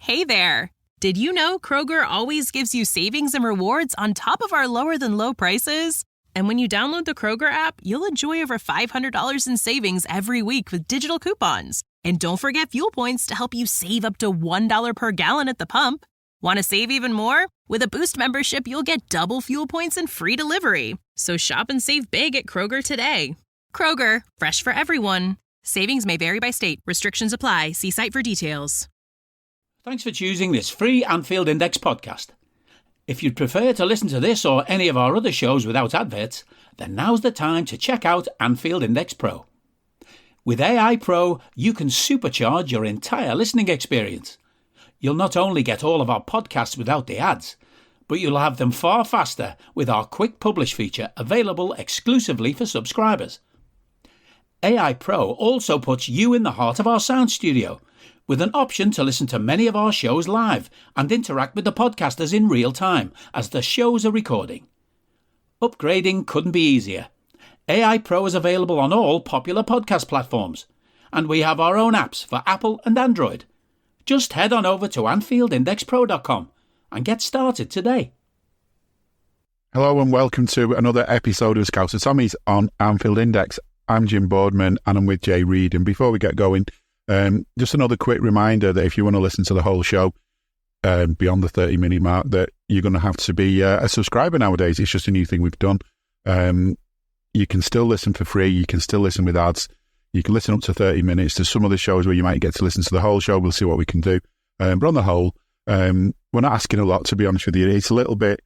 Hey there! Did you know Kroger always gives you savings and rewards on top of our lower-than-low prices? And when you download the Kroger app, you'll enjoy over $500 in savings every week with digital coupons. And don't forget fuel points to help you save up to $1 per gallon at the pump. Want to save even more? With a Boost membership, you'll get double fuel points and free delivery. So shop and save big at Kroger today. Kroger, fresh for everyone. Savings may vary by state. Restrictions apply. See site for details. Thanks for choosing this free Anfield Index podcast. If you'd prefer to listen to this or any of our other shows without adverts, then now's the time to check out Anfield Index Pro. With AI Pro, you can supercharge your entire listening experience. You'll not only get all of our podcasts without the ads, but you'll have them far faster with our quick publish feature available exclusively for subscribers. AI Pro also puts you in the heart of our sound studio, with an option to listen to many of our shows live and interact with the podcasters in real time as the shows are recording. Upgrading couldn't be easier. AI Pro is available on all popular podcast platforms, and we have our own apps for Apple and Android. Just head on over to AnfieldIndexPro.com and get started today. Hello and welcome to another episode of SCOUSER TOMMIES on Anfield Index. I'm Jim Boardman and I'm with Jay Reid. And before we get going, just another quick reminder that if you want to listen to the whole show beyond the 30-minute mark, that you're going to have to be a subscriber nowadays. It's just a new thing we've done. You can still listen for free. You can still listen with ads. You can listen up to 30 minutes. There's some other shows where you might get to listen to the whole show. We'll see what we can do. But on the whole, we're not asking a lot, to be honest with you. It's a little bit...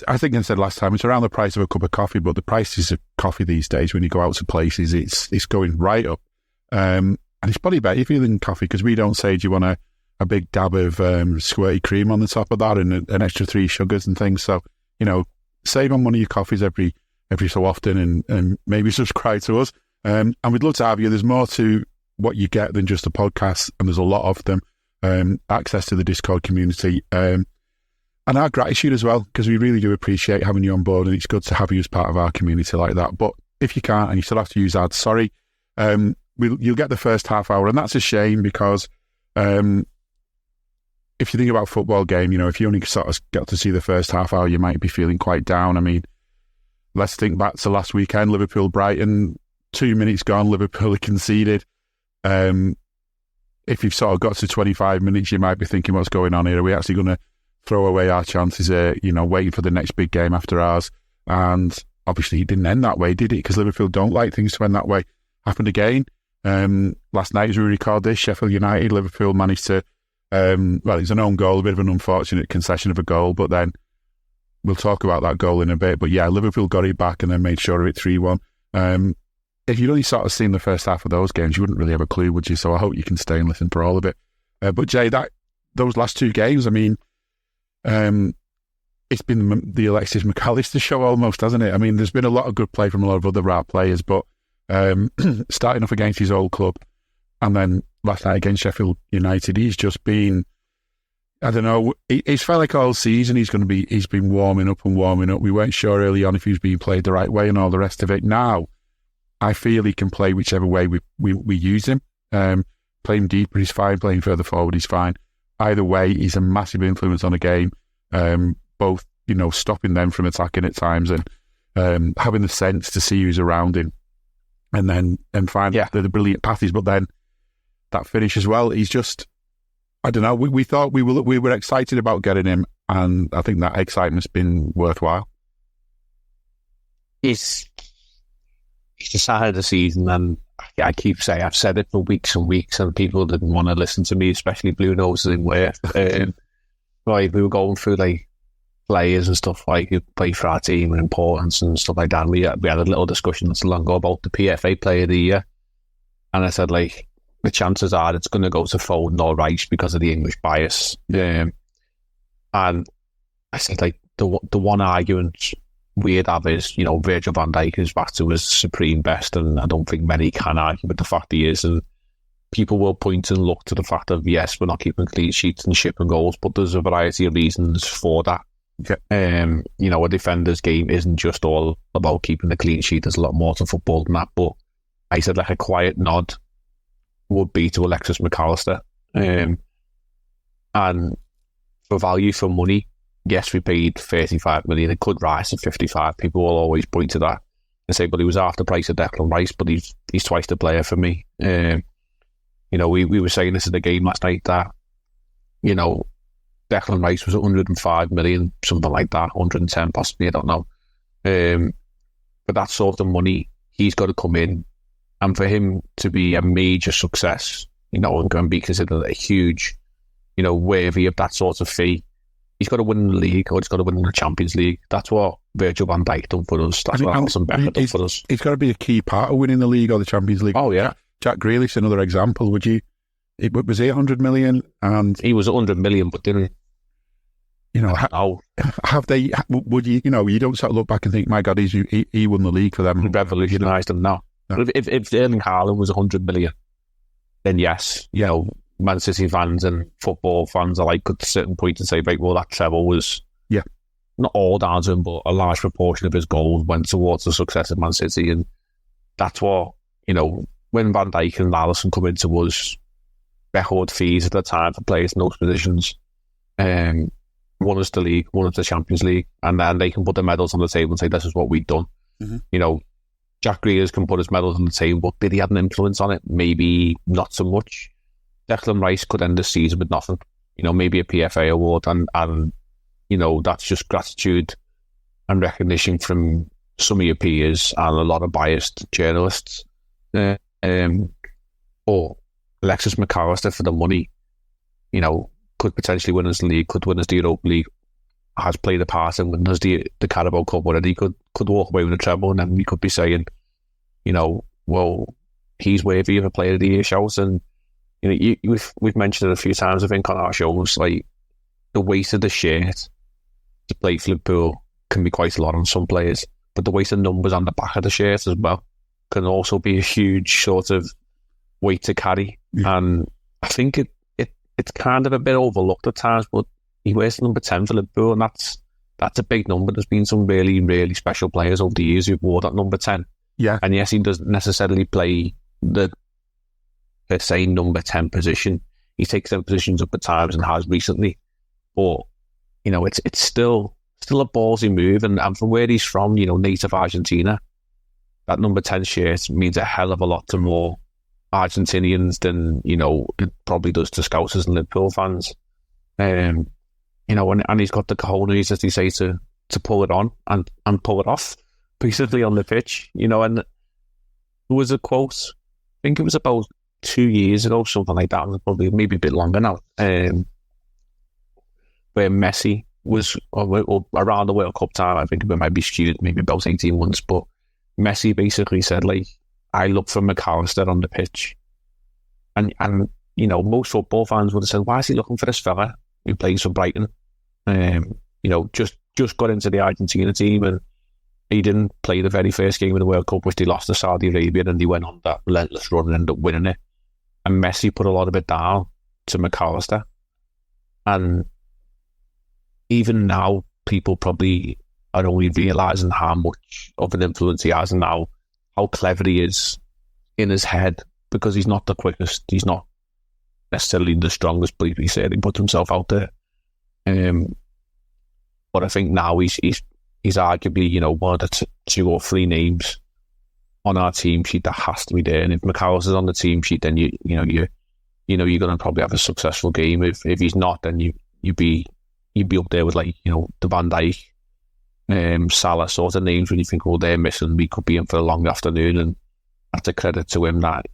I think I said last time, it's around the price of a cup of coffee, but the prices of coffee these days, when you go out to places, it's going right up. And it's probably better if you're than coffee, because we don't say, do you want a big dab of squirty cream on the top of that and an extra 3 sugars and things? So, save on one of your coffees every so often and maybe subscribe to us. And we'd love to have you. There's more to what you get than just a podcast, and there's a lot of them. Access to the Discord community. And our gratitude as well, because we really do appreciate having you on board, and it's good to have you as part of our community like that. But if you can't and you still have to use ads, sorry, you'll get the first half hour, and that's a shame because if you think about a football game, if you only sort of get to see the first half hour, you might be feeling quite down. I mean, let's think back to last weekend, Liverpool-Brighton, 2 minutes gone, Liverpool had conceded. If you've sort of got to 25 minutes, you might be thinking, what's going on here? Are we actually going to throw away our chances, waiting for the next big game after ours? And obviously it didn't end that way, did it? Because Liverpool don't like things to end that way. Happened again. Last night as we record this, Sheffield United, Liverpool managed to, it's an own goal, a bit of an unfortunate concession of a goal, but then we'll talk about that goal in a bit. But yeah, Liverpool got it back and then made sure of it 3-1. If you'd only sort of seen the first half of those games, you wouldn't really have a clue, would you? So I hope you can stay and listen for all of it. But Jay, those last 2 games, I mean, it's been the Alexis Mac Allister show almost, hasn't it? I mean, there's been a lot of good play from a lot of other rap players, but starting off against his old club and then last night against Sheffield United, he's just been, I don't know, it's felt like all season he's been warming up. We weren't sure early on if he was being played the right way and all the rest of it. Now, I feel he can play whichever way we use him. Playing deeper, he's fine. Playing further forward, he's fine. Either way, he's a massive influence on the game, both, stopping them from attacking at times and having the sense to see who's around him and find the brilliant passes. But then that finish as well, he's just, I don't know, we thought we were excited about getting him, and I think that excitement's been worthwhile. It's the start of the season, and I keep saying, I've said it for weeks and weeks, and people didn't want to listen to me, especially Blue Noses in Wales. We were going through players and stuff like who play for our team and importance and stuff like that. And we had a little discussion not so long ago about the PFA Player of the Year, and I said the chances are it's going to go to Foden or Rice because of the English bias. And I said the one argument we'd have is, Virgil van Dijk is back to his supreme best, and I don't think many can argue with the fact he is. And people will point and look to the fact of, yes, we're not keeping clean sheets and shipping goals, but there's a variety of reasons for that. Yeah. A defender's game isn't just all about keeping the clean sheet. There's a lot more to football than that. But I said a quiet nod would be to Alexis Mac Allister. And And for value for money, yes, we paid 35 million. It could rise to 55. People will always point to that and say, but he was half the price of Declan Rice, but he's twice the player for me. You know, we were saying this at the game last night that, you know, Declan Rice was 105 million, something like that, 110 possibly, I don't know. But that sort of money, he's got to come in. And for him to be a major success, you know, and be considered a huge, you know, worthy of that sort of fee, he's got to win the league, or he's got to win the Champions League. That's what Virgil van Dijk done for us. That's what Alisson Becker done for us. It's got to be a key part of winning the league or the Champions League. Oh, yeah. Jack Grealish, another example. Was he 100 million? And he was 100 million, but didn't. You know, have they? Would you? You know, you don't sort of look back and think, "My God, he won the league for them." He revolutionised them now. No. If Erling Haaland was 100 million, then yes, you know, Man City fans and football fans alike could sit and point and say, "Right, well, that treble was not all down to him, but a large proportion of his goals went towards the success of Man City." And that's what, you know, when Van Dijk and Alisson come into us, record fees at the time for players in those positions. Won us the league, won us the Champions League, and then they can put the medals on the table and say, this is what we've done. Mm-hmm. You know, Jack Grealish can put his medals on the table, but did he have an influence on it? Maybe not so much. Declan Rice could end the season with nothing. You know, maybe a PFA award, and you know, that's just gratitude and recognition from some of your peers and a lot of biased journalists. Or Alexis Mac Allister for the money, you know, could potentially win us the league, could win us the Europa League, has played a part in winning us the Carabao Cup already, could walk away with a treble, and then we could be saying, you know, well, he's worthy of a Player of the Year shout. And you know, we've mentioned it a few times, I think, on our shows, like the weight of the shirt to play for Liverpool can be quite a lot on some players, but the weight of numbers on the back of the shirt as well can also be a huge sort of weight to carry. Yeah. And I think it's kind of a bit overlooked at times, but he wears number 10 for Liverpool, and that's a big number. There's been some really, really special players over the years who've wore that number 10. Yeah. And yes, he doesn't necessarily play the, per se, number 10 position. He takes them positions up at times and has recently. But, you know, it's still a ballsy move. And from where he's from, you know, native Argentina, that number 10 shirt means a hell of a lot to more Argentinians than, you know, it probably does to Scousers and Liverpool fans. You know, and he's got the cojones, as they say, to pull it on and pull it off, basically, on the pitch. You know, and there was a quote, I think it was about 2 years ago, something like that, probably maybe a bit longer now, where Messi was, or around the World Cup time, I think it might be skewed, maybe about 18 months, but Messi basically said, like, I look for Mac Allister on the pitch. And you know, most football fans would have said, why is he looking for this fella who plays for Brighton? You know, just got into the Argentina team, and he didn't play the very first game of the World Cup, which they lost to Saudi Arabia, and he went on that relentless run and ended up winning it. And Messi put a lot of it down to Mac Allister. And even now, people probably are only realising how much of an influence he has, and how clever he is in his head, because he's not the quickest, he's not necessarily the strongest, but he certainly puts himself out there. But I think now he's arguably, you know, one of the 2 or 3 names on our team sheet that has to be there. And if Mac Allister's on the team sheet, then you're going to probably have a successful game. If he's not, then you'd be up there with, like, you know, the Van Dijk, Salah sort of names, when you think, oh, they're missing, we could be in for a long afternoon. And that's a credit to him that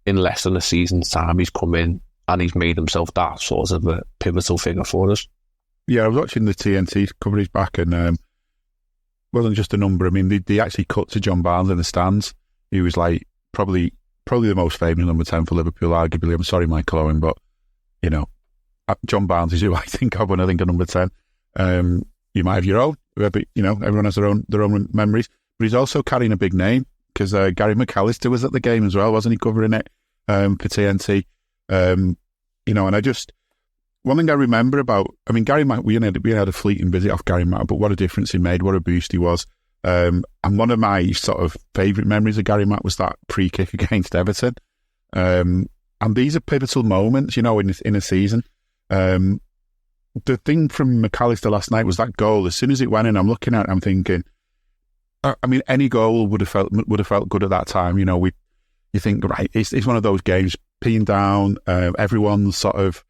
in less than a season's time he's come in and he's made himself that sort of a pivotal figure for us. Yeah, I was watching the TNT coverage back, and wasn't just a number. I mean, they actually cut to John Barnes in the stands. He was like probably the most famous number 10 for Liverpool, arguably. I'm sorry, Michael Owen, but, you know, John Barnes is who I think of when I think of number 10. You might have your own, but, you know, everyone has their own memories. But he's also carrying a big name, because Gary Mac Allister was at the game as well, wasn't he, covering it for TNT? You know, and one thing I remember about, I mean, Gary Mac, we had a fleeting visit off Gary Mac, but what a difference he made, what a boost he was. And one of my sort of favourite memories of Gary Mac was that pre-kick against Everton. And these are pivotal moments, you know, in a season. The thing from Mac Allister last night was that goal. As soon as it went in, I'm looking at it, I'm thinking, I mean, any goal would have felt good at that time. You know, you think, right, it's one of those games, peeing down, everyone's sort of,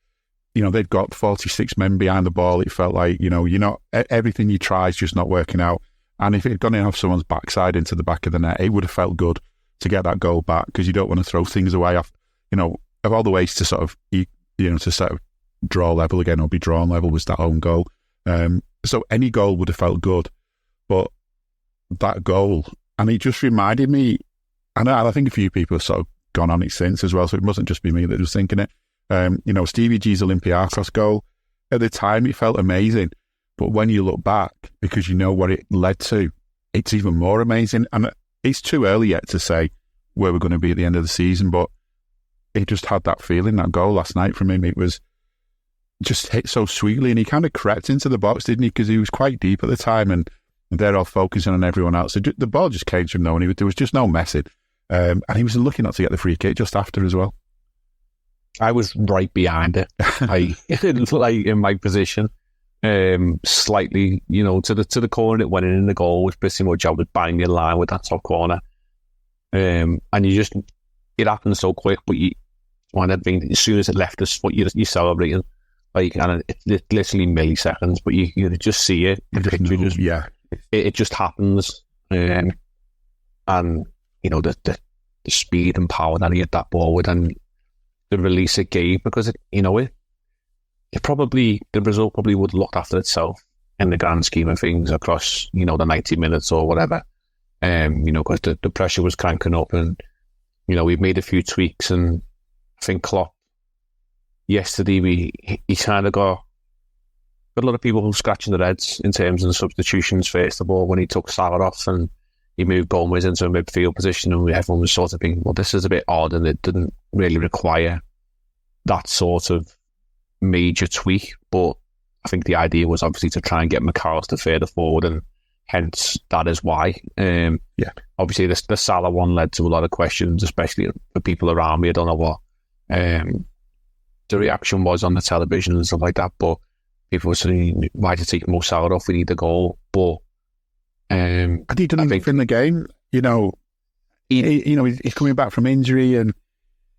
you know, they've got 46 men behind the ball. It felt like, you know, everything you try is just not working out. And if it had gone in off someone's backside into the back of the net, it would have felt good to get that goal back, because you don't want to throw things away off, you know, of all the ways to sort of, you know, to sort of draw level again or be drawn level was that own goal. So any goal would have felt good, but that goal, and it just reminded me, and I think a few people have sort of gone on it since as well, so it mustn't just be me that was thinking it. You know, Stevie G's Olympiacos goal, at the time it felt amazing, but when you look back, because you know what it led to, it's even more amazing. And it's too early yet to say where we're going to be at the end of the season, but it just had that feeling, that goal last night from him. It was just hit so sweetly, and he kind of crept into the box, didn't he? Because he was quite deep at the time, and they're all focusing on everyone else. So the ball just came to him, though, and there was just no messing. And he was lucky not to get the free kick just after as well. I was right behind it, like in my position, slightly, you know, to the corner. It went in the goal, which pretty much I was bang in line with that top corner. And it happened so quick, but as soon as it left us, what you're celebrating, like, and it's literally milliseconds, but you just see it. It just happens, and you know the speed and power that he hit that ball with, and the release it gave, because the result probably would have looked after itself in the grand scheme of things across, you know, the 90 minutes or whatever. You know, because the pressure was cranking up, and you know, we've made a few tweaks, and I think Klopp yesterday he kind of got a lot of people scratching their heads in terms of the substitutions. First of all, when he took Salah off and he moved Gomez into a midfield position, and everyone was sort of thinking, well, this is a bit odd, and it didn't really require that sort of major tweak. But I think the idea was obviously to try and get Mac Allister further forward, and hence that is why. Obviously the Salah one led to a lot of questions, especially for people around me. I don't know what the reaction was on the television and stuff like that, but people were saying, why did you take Mo Salah off? We need a goal. But and he done enough in the game, you know. He's coming back from injury, and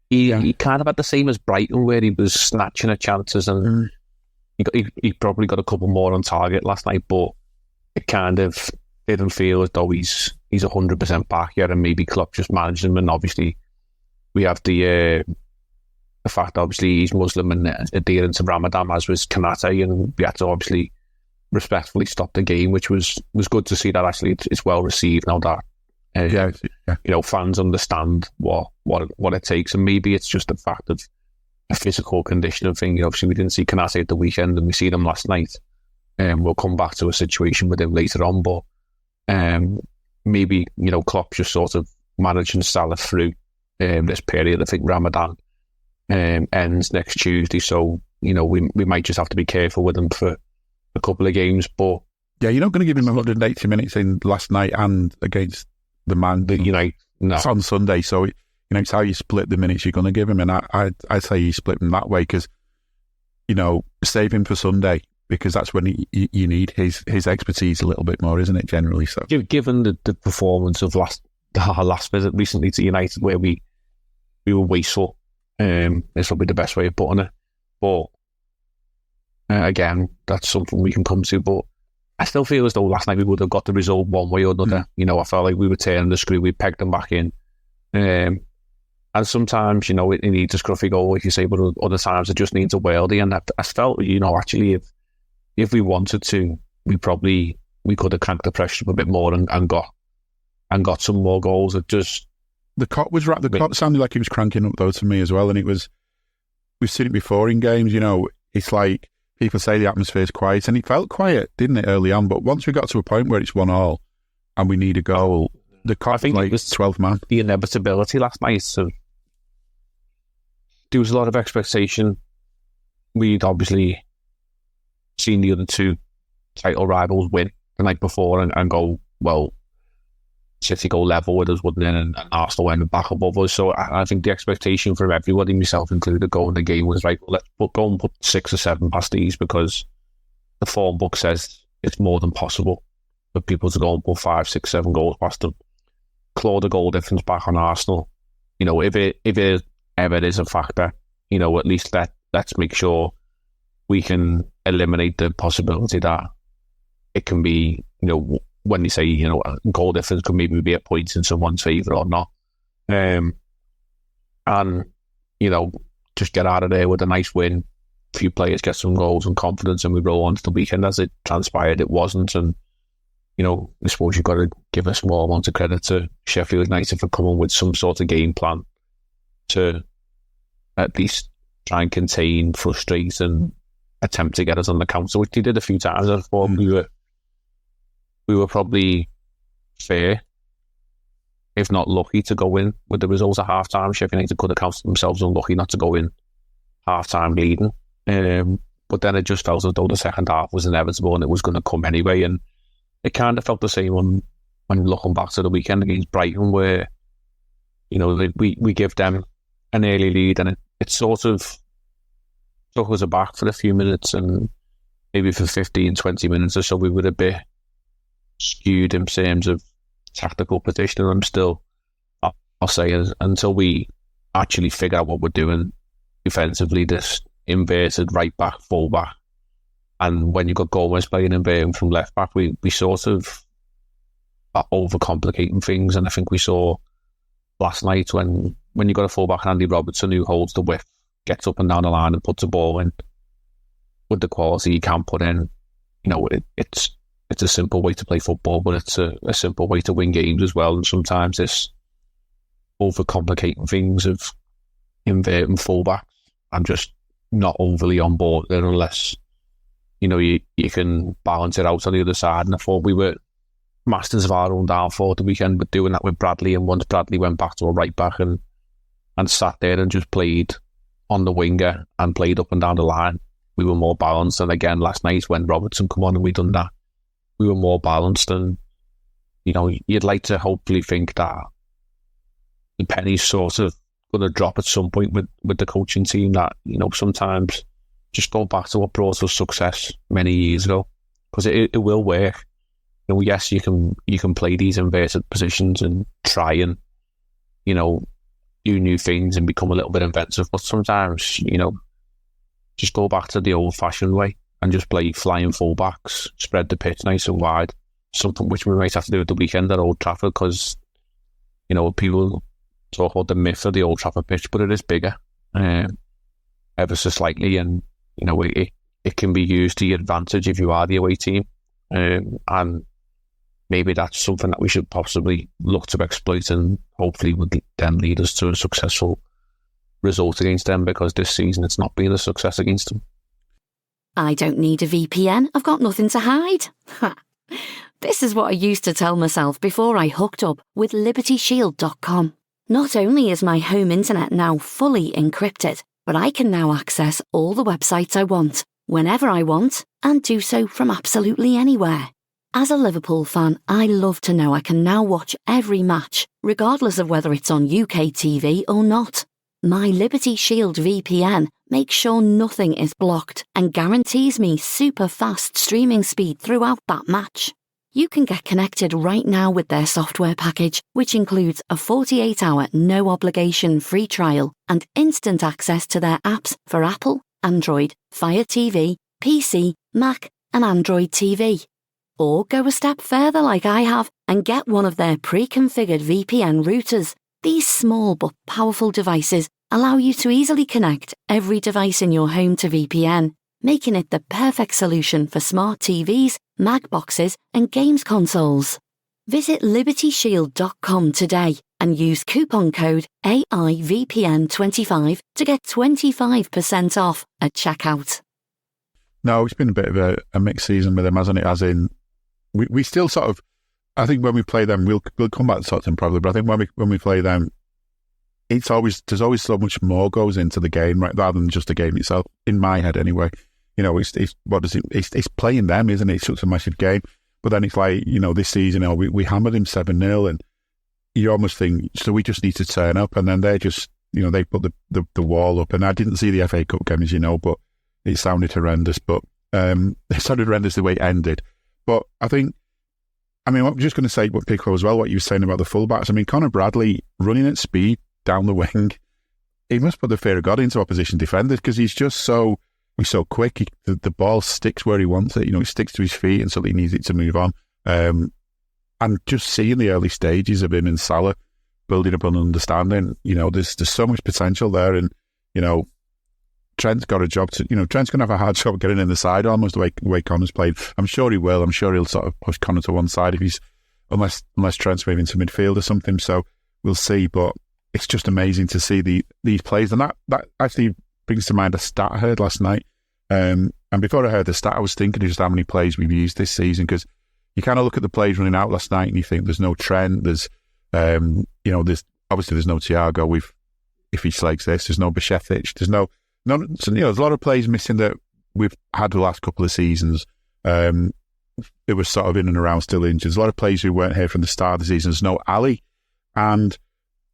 he kind of had the same as Brighton, where he was snatching at chances, and he probably got a couple more on target last night, but it kind of didn't feel as though he's 100% back yet, and maybe Klopp just managed him. And obviously we have the fact that obviously he's Muslim and adherent to Ramadan, as was Kanate, and we had to obviously respectfully stop the game, which was good to see that actually it's well received now that you know, fans understand what it takes, and maybe it's just the fact of a physical conditioning thing. Obviously we didn't see Kanate at the weekend, and we see them last night, and we'll come back to a situation with him later on, but maybe, you know, Klopp just sort of managing Salah through this period. I think Ramadan ends next Tuesday, so you know, we might just have to be careful with him for a couple of games. But yeah, you're not going to give him 180 minutes in last night and against the man that, you know, it's on Sunday, so you know, it's how you split the minutes you're going to give him, and I'd say you split them that way, because, you know, save him for Sunday, because that's when you need his expertise a little bit more, isn't it, generally? So given the performance of our last visit recently to United, where we were wasteful, this will be the best way of putting it, but again, that's something we can come to. But I still feel as though last night we would have got the result one way or another. You know, I felt like we were turning the screw, we pegged them back in. And sometimes, you know, it needs a scruffy goal, like you say, but other times it just needs a worldie. And I felt, you know, actually, if we wanted to, we could have cranked the pressure up a bit more and got some more goals. It just... The cop was right. The cop sounded like he was cranking up, though, to me as well. And we've seen it before in games, you know, it's like, people say the atmosphere's quiet, and it felt quiet, didn't it, early on? But once we got to a point where it's 1-1 and we need a goal, the cop, I think, like, it was 12 man. The inevitability last night. So there was a lot of expectation. We'd obviously seen the other two title rivals win the night before and go, well, City go level with us, wouldn't it? And Arsenal went back above us. So I think the expectation from everybody, myself included, going the game was like, let's go and put 6 or 7 past these, because the form book says it's more than possible for people to go and put 5, 6, 7 goals past them. Claw the goal difference back on Arsenal. If it ever is a factor, at least let's make sure we can eliminate the possibility that it can be, when they say, goal difference could maybe be a point in someone's favour or not. And, just get out of there with a nice win. A few players get some goals and confidence, and we roll on to the weekend. As it transpired, it wasn't. And, I suppose you've got to give a small amount of credit to Sheffield United for coming with some sort of game plan to at least try and contain, frustrate, and attempt to get us on the counter, which they did a few times. I thought we were probably fair, if not lucky, to go in with the results at half-time. Sheffield United could have counted themselves unlucky not to go in half-time leading. But then it just felt as though the second half was inevitable and it was going to come anyway. And it kind of felt the same when looking back to the weekend against Brighton, where, we give them an early lead, and it sort of took us aback for a few minutes, and maybe for 15, 20 minutes or so we were a bit skewed in terms of tactical position. I'm still, I'll say, until we actually figure out what we're doing defensively, this inverted right back, full back, and when you've got Gomez playing inverted from left back, we sort of are overcomplicating things. And I think we saw last night when you've got a full back, Andy Robertson, who holds the width, gets up and down the line and puts the ball in with the quality he can put in. It's a simple way to play football, but it's a simple way to win games as well. And sometimes this overcomplicating things of inverting fullbacks, I'm just not overly on board there unless you can balance it out on the other side. And I thought we were masters of our own downfall the weekend, but doing that with Bradley. And once Bradley went back to a right back and sat there and just played on the winger and played up and down the line, we were more balanced. And again, last night when Robertson come on and we done that, we were more balanced. And you'd like to hopefully think that the penny's sort of going to drop at some point with the coaching team, that sometimes just go back to what brought us success many years ago, because it will work. Yes, you can play these inverted positions and try and do new things and become a little bit inventive, but sometimes just go back to the old-fashioned way and just play flying full-backs, spread the pitch nice and wide, something which we might have to do at the weekend at Old Trafford, because people talk about the myth of the Old Trafford pitch, but it is bigger ever so slightly, and it can be used to your advantage if you are the away team, and maybe that's something that we should possibly look to exploit, and hopefully would then lead us to a successful result against them, because this season it's not been a success against them. I don't need a VPN. I've got nothing to hide. This is what I used to tell myself before I hooked up with LibertyShield.com. Not only is my home internet now fully encrypted, but I can now access all the websites I want, whenever I want, and do so from absolutely anywhere. As a Liverpool fan, I love to know I can now watch every match, regardless of whether it's on UK TV or not. My Liberty Shield VPN makes sure nothing is blocked and guarantees me super fast streaming speed throughout that match. You can get connected right now with their software package, which includes a 48-hour no-obligation free trial and instant access to their apps for Apple, Android, Fire TV, PC, Mac and Android TV. Or go a step further like I have and get one of their pre-configured VPN routers. These small but powerful devices allow you to easily connect every device in your home to VPN, making it the perfect solution for smart TVs, Mac boxes and games consoles. Visit LibertyShield.com today and use coupon code AIVPN25 to get 25% off at checkout. No, it's been a bit of a mixed season with them, hasn't it? As in, we still sort of, I think when we play them, we'll come back to Tottenham probably, but I think when we play them, there's always so much more goes into the game, right, rather than just the game itself. In my head, anyway, it's playing them, isn't it? It's such a massive game. But then it's like, this season, we hammered him 7-0, and you almost think, so we just need to turn up, and then they're just, they put the wall up, and I didn't see the FA Cup game, as you know, but it sounded horrendous, but it sounded horrendous the way it ended. But I'm just going to say what Pickford as well, what you were saying about the fullbacks. Conor Bradley running at speed down the wing, he must put the fear of God into opposition defenders, because he's so quick. The ball sticks where he wants it. It sticks to his feet, and so he needs it to move on. And just seeing the early stages of him and Salah building up an understanding, there's so much potential there, and Trent's got a job to, Trent's going to have a hard job getting in the side, almost the way Connor's played. I'm sure he will. I'm sure he'll sort of push Connor to one side unless Trent's moving to midfield or something. So we'll see. But it's just amazing to see these plays, and that actually brings to mind a stat I heard last night. And before I heard the stat, I was thinking just how many plays we've used this season, because you kind of look at the plays running out last night and you think there's no Trent, there's there's no Thiago. If he slags this, there's no Bajcetic, there's there's a lot of plays missing that we've had the last couple of seasons. It was sort of in and around still injured. There's a lot of players who weren't here from the start of the season. There's no Ali, and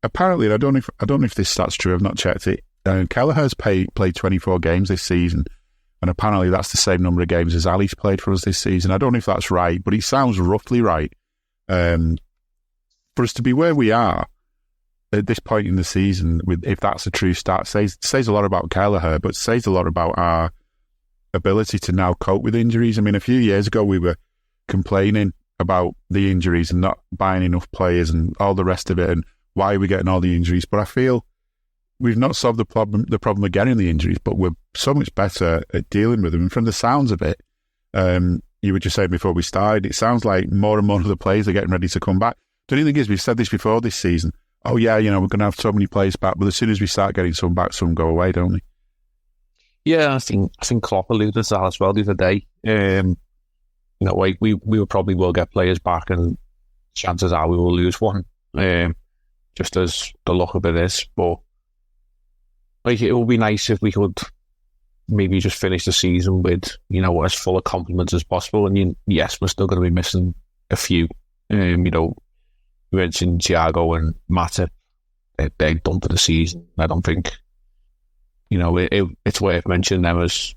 apparently, I don't know if this stat's true. I've not checked it. Kelleher's played 24 games this season, and apparently that's the same number of games as Ali's played for us this season. I don't know if that's right, but it sounds roughly right. For us to be where we are at this point in the season, if that's a true stat, says a lot about Kelleher, but says a lot about our ability to now cope with injuries. A few years ago we were complaining about the injuries and not buying enough players and all the rest of it, and why are we getting all the injuries? But I feel we've not solved the problem of getting the injuries, but we're so much better at dealing with them. And from the sounds of it, you were just saying before we started, it sounds like more and more of the players are getting ready to come back. The only thing is, we've said this before this season, oh yeah, we're going to have so many players back, but as soon as we start getting some back, some go away, don't we? Yeah, I think Klopp alluded to that as well the other day. We probably will get players back, and chances are we will lose one, just as the look of it is. But it would be nice if we could maybe just finish the season with, as full of compliments as possible. And yes, we're still going to be missing a few. You mentioned Thiago and Matip. They're done for the season. I don't think, it's worth mentioning them as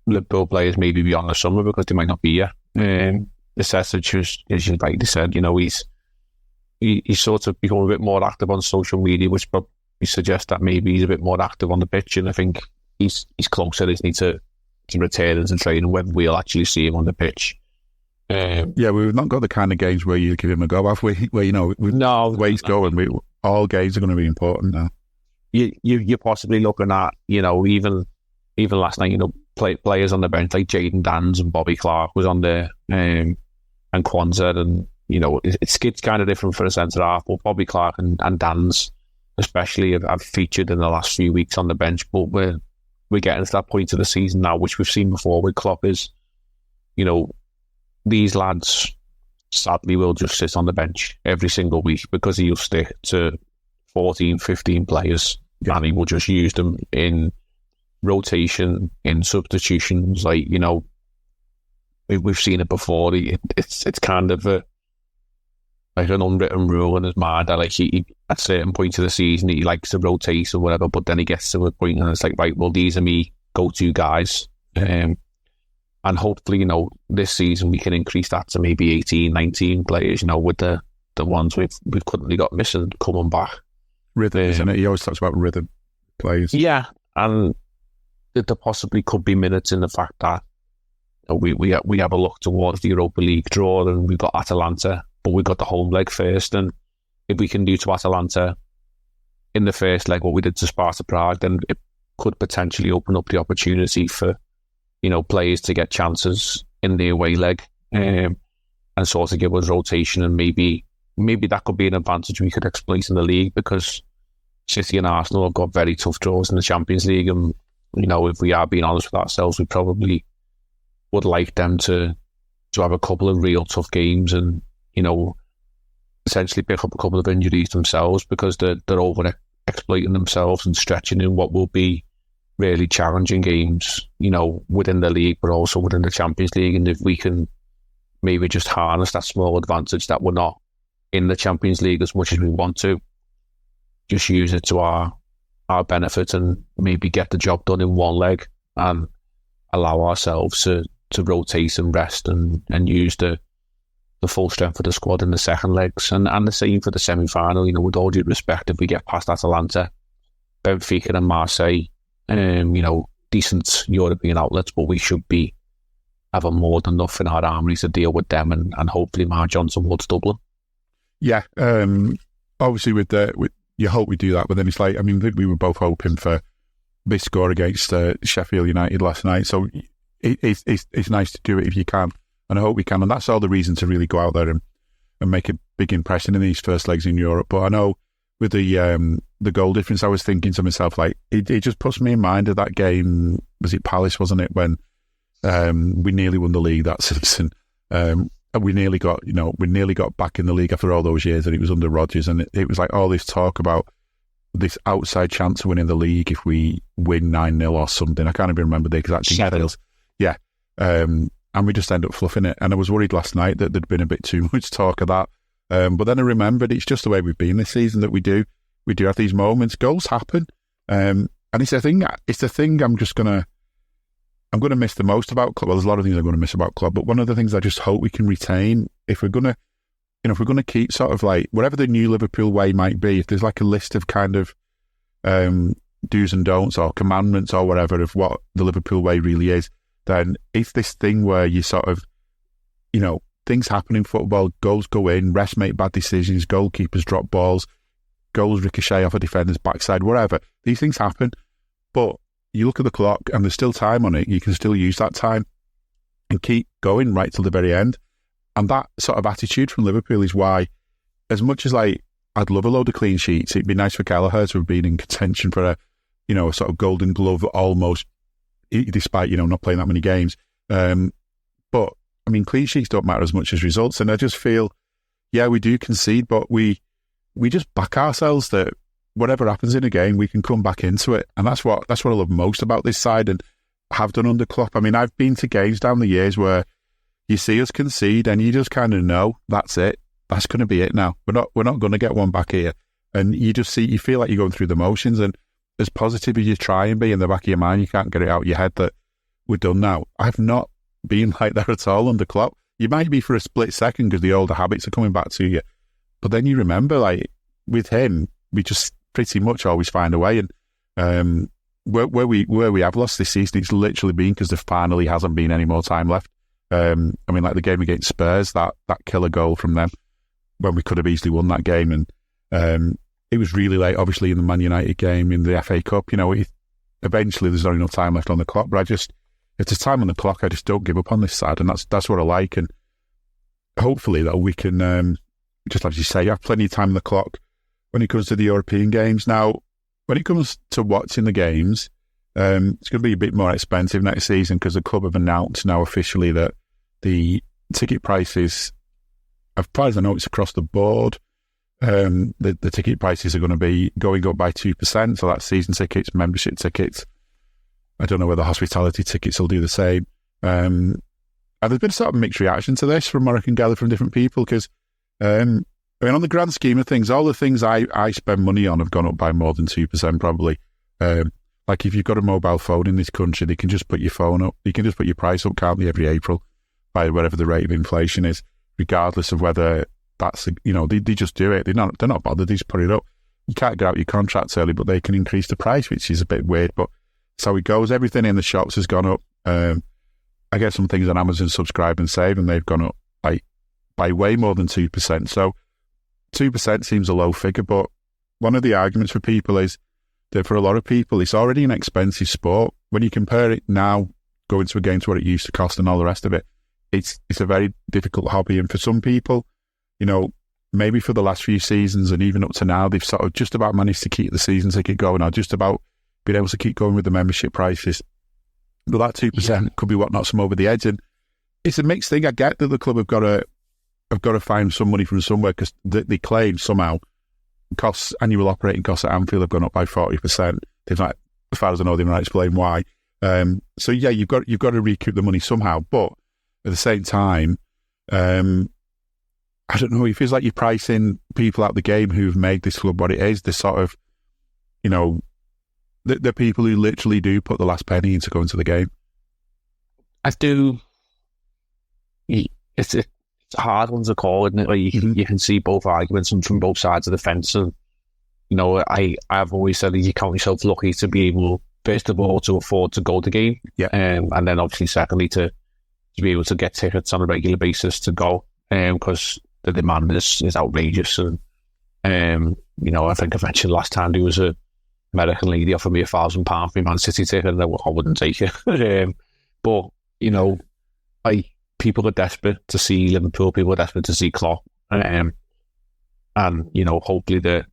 Liverpool players maybe beyond the summer, because they might not be here. The Sessage, as you rightly said, he's sort of become a bit more active on social media, which probably suggests that maybe he's a bit more active on the pitch, and I think he's closer, isn't he, to return into training, whether we'll actually see him on the pitch. We've not got the kind of games where you give him a go, have we? Where, no, the way he's going, all games are going to be important now. You're possibly looking at, even last night, players on the bench like Jayden Danns and Bobby Clark was on there, and Kwanzaa, and it's kind of different for a centre half, but Bobby Clark and Danns especially have featured in the last few weeks on the bench. But we're getting to that point of the season now, which we've seen before with Klopp, is these lads sadly will just sit on the bench every single week, because he'll stick to 14, 15 players, and he will just use them in rotation, in substitutions. We've seen it before. It's kind of an unwritten rule in his mind that he at certain points of the season he likes to rotate or whatever, but then he gets to a point and it's like, right, well, these are me go-to guys. And hopefully, this season we can increase that to maybe 18, 19 players, with the ones we've currently got missing coming back. Rhythm, isn't it? He always talks about rhythm players. Yeah, and there possibly could be minutes in the fact that we have a look towards the Europa League draw, and we've got Atalanta, but we've got the home leg first. And if we can do to Atalanta in the first leg what we did to Sparta Prague, then it could potentially open up the opportunity for players to get chances in the away leg, and sort of give us rotation, and maybe that could be an advantage we could exploit in the league, because City and Arsenal have got very tough draws in the Champions League, and if we are being honest with ourselves, we probably would like them to have a couple of real tough games, and essentially pick up a couple of injuries themselves, because they're over exploiting themselves and stretching in what will be really challenging games, within the league, but also within the Champions League. And if we can maybe just harness that small advantage that we're not in the Champions League as much as we want to. Just use it to our benefit and maybe get the job done in one leg and allow ourselves to rotate and rest and use the full strength of the squad in the second legs. And the same for the semi-final, with all due respect, if we get past Atalanta, Benfica and Marseille, decent European outlets, but we should be having more than enough in our armoury to deal with them and hopefully march on towards Dublin. Yeah, obviously with you hope we do that, but then it's like, we were both hoping for this score against Sheffield United last night, so it's nice to do it if you can, and I hope we can, and that's all the reason to really go out there and make a big impression in these first legs in Europe. But I know with the goal difference, I was thinking to myself, like, it just puts me in mind of that game, was it Palace, wasn't it, when we nearly won the league that season. We nearly got back in the league after all those years, and it was under Rodgers, and it was like all this talk about this outside chance of winning the league if we win 9-0 or something. I can't even remember the exact details. Yeah. And we just end up fluffing it. And I was worried last night that there'd been a bit too much talk of that. But then I remembered it's just the way we've been this season, that we do have these moments. Goals happen. And it's the thing I'm going to miss the most about Klopp. Well, there's a lot of things I'm going to miss about Klopp, but one of the things I just hope we can retain, if we're going to keep sort of like whatever the new Liverpool way might be, if there's like a list of kind of do's and don'ts or commandments or whatever of what the Liverpool way really is, then it's this thing where you sort of, things happen in football, goals go in, refs make bad decisions, goalkeepers drop balls, goals ricochet off a defender's backside, whatever. These things happen, but you look at the clock and there's still time on it. You can still use that time and keep going right till the very end. And that sort of attitude from Liverpool is why, as much as like I'd love a load of clean sheets, it'd be nice for Gallagher to have been in contention for a sort of golden glove almost, despite, not playing that many games. But, clean sheets don't matter as much as results. And I just feel, yeah, we do concede, but we just back ourselves that whatever happens in a game, we can come back into it. And that's what I love most about this side and have done under Klopp. I've been to games down the years where you see us concede and you just kind of know that's it. That's going to be it now. We're not going to get one back here. And you feel like you're going through the motions, and as positive as you try and be in the back of your mind, you can't get it out of your head that we're done now. I've not been like that at all under Klopp. You might be for a split second because the older habits are coming back to you. But then you remember, like, with him, we just pretty much always find a way. And where we have lost this season, it's literally been because there finally hasn't been any more time left. Like the game against Spurs, that killer goal from them, when we could have easily won that game. And it was really late, obviously, in the Man United game, in the FA Cup. Eventually there's not enough time left on the clock. But if there's time on the clock, I just don't give up on this side. And that's what I like. And hopefully that we can, just like you say, have plenty of time on the clock when it comes to the European games. Now, when it comes to watching the games, it's going to be a bit more expensive next season because the club have announced now officially that the ticket prices, as far as I know, it's across the board. The ticket prices are going to be going up by 2%. So that's season tickets, membership tickets. I don't know whether hospitality tickets will do the same. And there's been sort of mixed reaction to this from what I can gather from different people because, on the grand scheme of things, all the things I spend money on have gone up by more than 2% probably. Like if you've got a mobile phone in this country, they can just put your phone up. You can just put your price up, can't they, every April by whatever the rate of inflation is, regardless of whether that's, they just do it. They're not bothered. They just put it up. You can't get out your contracts early, but they can increase the price, which is a bit weird. But that's how it goes. Everything in the shops has gone up. I get some things on Amazon Subscribe and Save, and they've gone up by way more than 2%. So 2% seems a low figure, but one of the arguments for people is that for a lot of people, it's already an expensive sport. When you compare it now, going to a game to what it used to cost and all the rest of it, it's a very difficult hobby. And for some people, maybe for the last few seasons and even up to now, they've sort of just about managed to keep the season ticket going or just about being able to keep going with the membership prices. But that 2% could be what knocks them over the edge. And it's a mixed thing. I get that the club have got to find some money from somewhere because they claim somehow annual operating costs at Anfield have gone up by 40%. They've not, as far as I know, they've not explained why. So yeah, you've got to recoup the money somehow. But at the same time, I I don't know, it feels like you're pricing people out the game who've made this club what it is. The sort of, you know, the people who literally do put the last penny into going to the game. I do. It's a hard one to call, isn't it? Like you can see both arguments from both sides of the fence. And, you know, I've always said that you count yourself lucky to be able, first of all, to afford to go to the game. Yeah. And then obviously, secondly, to be able to get tickets on a regular basis to go. Because the demand is outrageous. And, you know, I think I mentioned last time there was a American lady offered me £1,000 for my Man City ticket, and I wouldn't take it. But, you know, people are desperate to see Liverpool, people are desperate to see Klopp. And, you know, hopefully the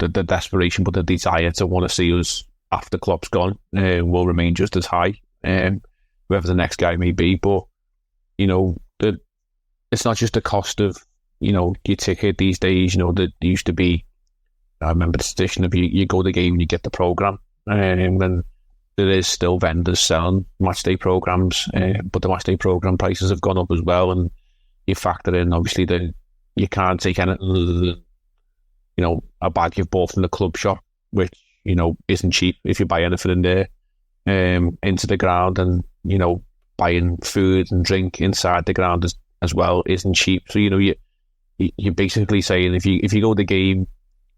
desperation, but the desire to want to see us after Klopp's gone will remain just as high, whoever the next guy may be. But, you know, it's not just the cost of, you know, your ticket these days. You know, there used to be, I remember the tradition of you go to the game and you get the programme. And there is still vendors selling matchday programmes, but the matchday programme prices have gone up as well. And you factor in, obviously, that you can't take anything other than, you know, a bag you've bought from the club shop, which, you know, isn't cheap if you buy anything in there, into the ground. And, you know, buying food and drink inside the ground as well isn't cheap. So, you know, you're basically saying if you go to the game,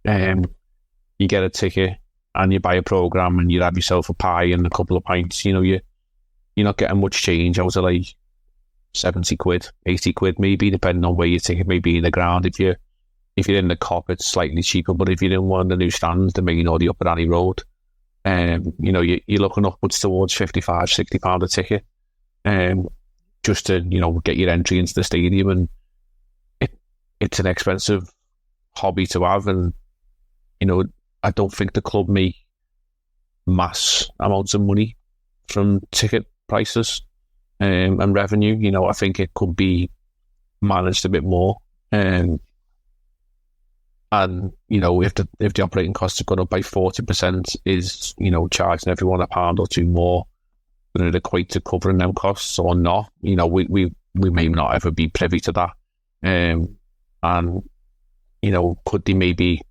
you get a ticket and you buy a programme and you have yourself a pie and a couple of pints, you know, you're not getting much change out of like 70 quid, 80 quid maybe, depending on where your ticket may be in the ground. If you're in the Cop, it's slightly cheaper, but if you're in one of the new stands, the main or the Upper Annie Road, you know, you're looking upwards towards £55, £60 a ticket, just to, you know, get your entry into the stadium. And it's an expensive hobby to have. And, you know, I don't think the club make mass amounts of money from ticket prices and revenue. You know, I think it could be managed a bit more. And, you know, if the operating costs have gone up by 40%, is, you know, charging everyone £1 or £2 more, than it equate to covering them costs or not? You know, we may not ever be privy to that. And, you know, could they maybe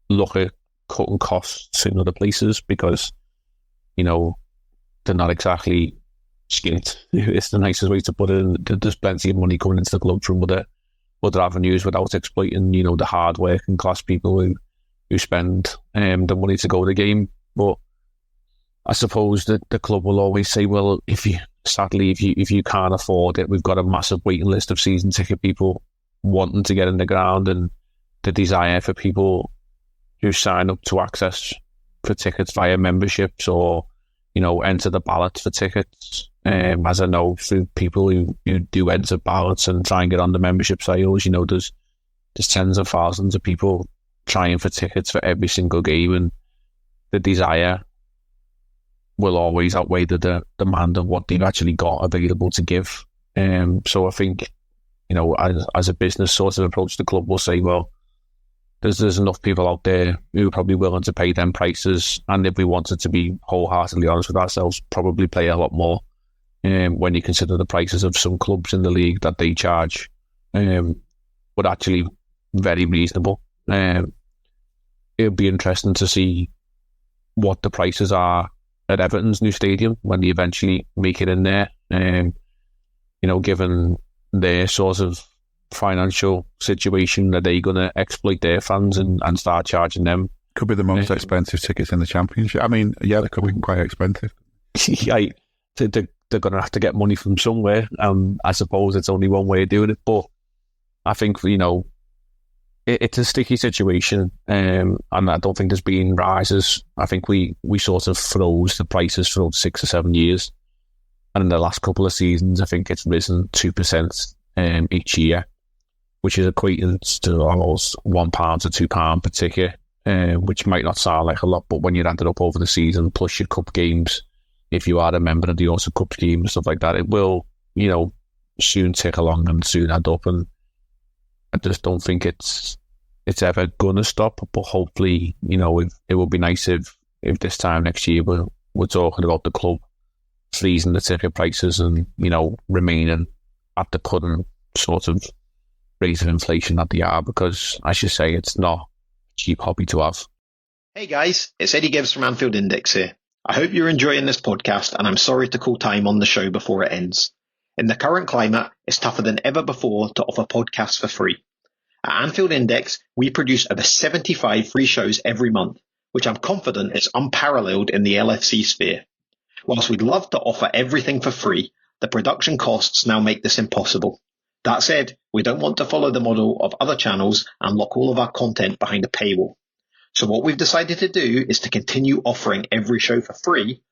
look at cutting costs in other places, because, you know, they're not exactly skint. It's the nicest way to put it. And there's plenty of money coming into the club from other avenues without exploiting, you know, the hard working class people who spend the money to go to the game. But I suppose that the club will always say, well, if you can't afford it, we've got a massive waiting list of season ticket people wanting to get in the ground, and the desire for people who sign up to access for tickets via memberships, or, you know, enter the ballots for tickets. As I know, through people who do enter ballots and try and get on the membership sales, you know, there's tens of thousands of people trying for tickets for every single game, and the desire will always outweigh the demand of what they've actually got available to give. So I think, you know, as a business sort of approach, the club will say, well, there's enough people out there who are probably willing to pay them prices, and if we wanted to be wholeheartedly honest with ourselves, probably pay a lot more when you consider the prices of some clubs in the league that they charge, but actually very reasonable. It'll be interesting to see what the prices are at Everton's new stadium when they eventually make it in there. You know, given their sort of financial situation, are they going to exploit their fans and start charging them? Could be the most expensive tickets in the Championship. I mean, yeah, they could be quite expensive. Yeah, they're going to have to get money from somewhere. I suppose it's only one way of doing it. But I think, you know, it's a sticky situation, and I don't think there's been rises. I think we sort of froze the prices for 6 or 7 years, and in the last couple of seasons, I think it's risen 2% each year, which is equating to almost £1 to £2 per ticket, which might not sound like a lot, but when you add it up over the season, plus your cup games, if you are a member of the Autumn Cup scheme and stuff like that, it will, you know, soon tick along and soon add up. And I just don't think it's ever gonna stop. But hopefully, you know, it would be nice if this time next year we're talking about the club freezing the ticket prices and, you know, remaining at the current sort of rate of inflation that they are, because, as you say, it's not a cheap hobby to have. Hey guys, it's Eddie Gibbs from Anfield Index here. I hope you're enjoying this podcast, and I'm sorry to call time on the show before it ends. In the current climate, it's tougher than ever before to offer podcasts for free. At Anfield Index, we produce over 75 free shows every month, which I'm confident is unparalleled in the LFC sphere. Whilst we'd love to offer everything for free, the production costs now make this impossible. That said, we don't want to follow the model of other channels and lock all of our content behind a paywall. So what we've decided to do is to continue offering every show for free,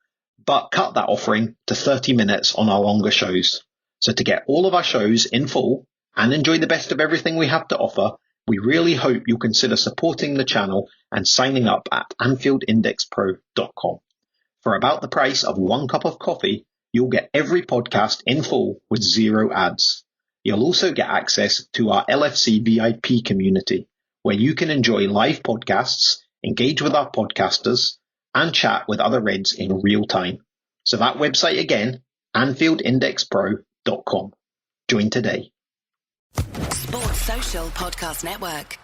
but cut that offering to 30 minutes on our longer shows. So to get all of our shows in full and enjoy the best of everything we have to offer, we really hope you'll consider supporting the channel and signing up at AnfieldIndexPro.com. For about the price of 1 cup of coffee, you'll get every podcast in full with 0 ads. You'll also get access to our LFC VIP community, where you can enjoy live podcasts, engage with our podcasters, and chat with other Reds in real time. So that website again, AnfieldIndexPro.com. Join today. Sports Social Podcast Network.